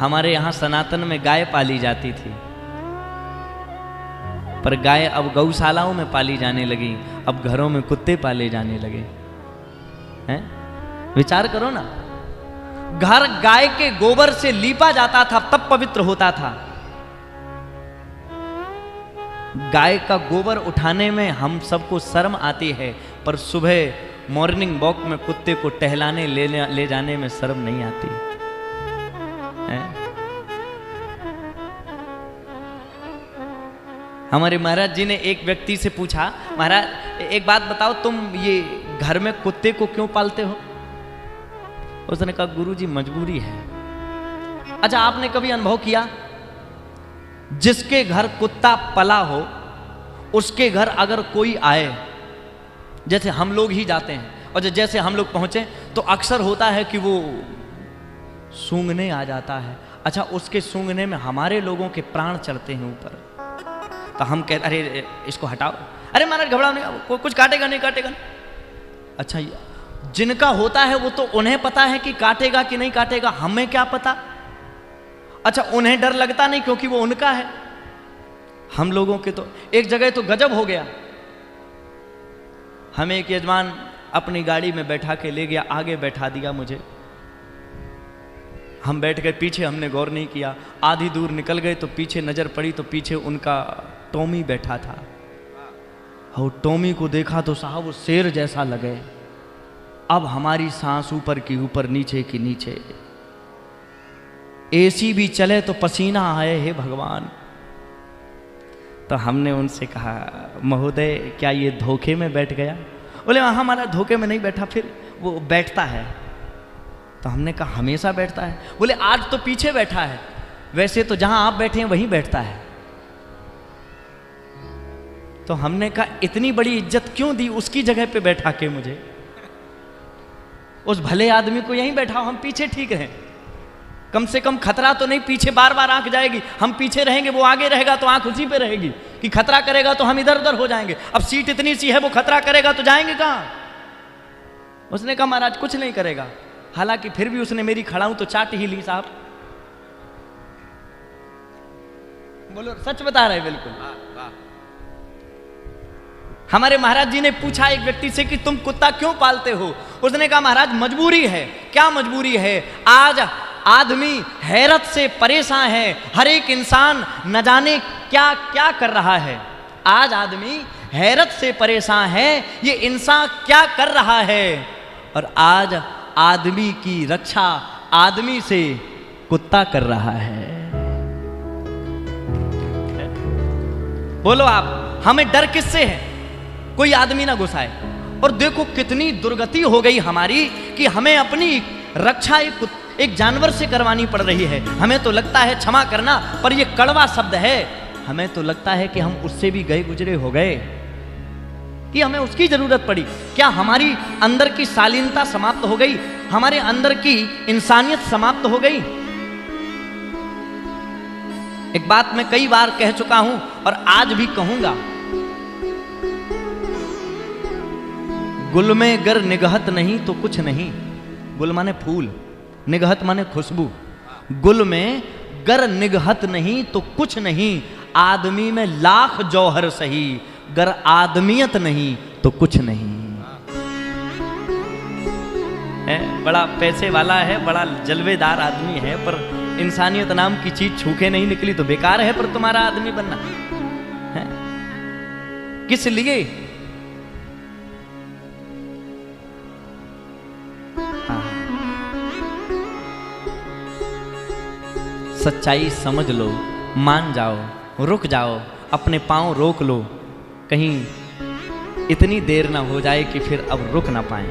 हमारे यहाँ सनातन में गाय पाली जाती थी, पर गाय अब गौशालाओं में पाली जाने लगी, अब घरों में कुत्ते पाले जाने लगे हैं। विचार करो ना, घर गाय के गोबर से लीपा जाता था तब पवित्र होता था। गाय का गोबर उठाने में हम सबको शर्म आती है, पर सुबह मॉर्निंग वॉक में कुत्ते को टहलाने ले जाने में शर्म नहीं आती है। हमारे महाराज जी ने एक व्यक्ति से पूछा, महाराज एक बात बताओ, तुम ये घर में कुत्ते को क्यों पालते हो? उसने कहा गुरुजी मजबूरी है। अच्छा, आपने कभी अनुभव किया जिसके घर कुत्ता पला हो उसके घर अगर कोई आए, जैसे हम लोग ही जाते हैं और जैसे हम लोग पहुंचे तो अक्सर होता है कि वो सूंघने आ जाता है। अच्छा, उसके सूंघने में हमारे लोगों के प्राण चढ़ते हैं ऊपर, तो हम कहते अरे इसको हटाओ, अरे महाराज घबराओ नहीं, कुछ काटेगा नहीं, काटेगा नहीं। अच्छा, जिनका होता है वो तो उन्हें पता है कि काटेगा कि नहीं काटेगा, हमें क्या पता। अच्छा, उन्हें डर लगता नहीं क्योंकि वो उनका है। हम लोगों के तो एक जगह तो गजब हो गया, हमें एक यजमान अपनी गाड़ी में बैठा के ले गया, आगे बैठा दिया मुझे, हम बैठ गए पीछे, हमने गौर नहीं किया। आधी दूर निकल गए तो पीछे नजर पड़ी तो पीछे उनका टॉमी बैठा था। और टॉमी को देखा तो साहब वो शेर जैसा लगे। अब हमारी सांस ऊपर की ऊपर, नीचे की नीचे, एसी भी चले तो पसीना आए, हे भगवान। तो हमने उनसे कहा महोदय क्या ये धोखे में बैठ गया? बोले हाँ हमारा धोखे में नहीं बैठा, फिर वो बैठता है। तो हमने कहा हमेशा बैठता है? बोले आज तो पीछे बैठा है, वैसे तो जहां आप बैठे हैं वहीं बैठता है। तो हमने कहा इतनी बड़ी इज्जत क्यों दी उसकी जगह पे बैठा के मुझे? उस भले आदमी को यहीं बैठाओ, हम पीछे ठीक रहें, कम से कम खतरा तो नहीं। पीछे बार बार आंख जाएगी, हम पीछे रहेंगे, वो आगे रहेगा तो आंख उसी पे रहेगी कि खतरा करेगा तो हम इधर उधर हो जाएंगे। अब सीट इतनी सी है, वो खतरा करेगा तो जाएंगे कहां? उसने कहा महाराज कुछ नहीं करेगा। हालांकि फिर भी उसने मेरी खड़ाऊं तो चाट ही ली साहब। बोलो सच बता रहे बिल्कुल। हमारे महाराज जी ने पूछा एक व्यक्ति से कि तुम कुत्ता क्यों पालते हो? उसने कहा महाराज मजबूरी है। क्या मजबूरी है? आज आदमी हैरत से परेशान है, हर एक इंसान न जाने क्या क्या कर रहा है। आज आदमी हैरत से परेशान है, ये इंसान क्या कर रहा है। और आज आदमी की रक्षा आदमी से कुत्ता कर रहा है। बोलो आप, हमें डर किससे है? कोई आदमी ना घुसाए। और देखो कितनी दुर्गति हो गई हमारी कि हमें अपनी रक्षा एक जानवर से करवानी पड़ रही है। हमें तो लगता है क्षमा करना, पर यह कड़वा शब्द है। हमें तो लगता है कि हम उससे भी गए गुजरे हो गए, कि हमें उसकी जरूरत पड़ी। क्या हमारी अंदर की शालीनता समाप्त हो गई? हमारे अंदर की इंसानियत समाप्त हो गई? एक बात मैं कई बार कह चुका हूं और आज भी कहूंगा, गुल में गर निगहत नहीं तो कुछ नहीं। गुल माने फूल, निगहत माने खुशबू। गुल में गर निगहत नहीं तो कुछ नहीं, आदमी में लाख जौहर सही, गर आदमियत नहीं तो कुछ नहीं है। बड़ा पैसे वाला है, बड़ा जलवेदार आदमी है, पर इंसानियत नाम की चीज छूके नहीं निकली तो बेकार है। पर तुम्हारा आदमी बनना है किस लिए? सच्चाई समझ लो, मान जाओ, रुक जाओ, अपने पांव रोक लो, कहीं इतनी देर ना हो जाए कि फिर अब रुक ना पाए।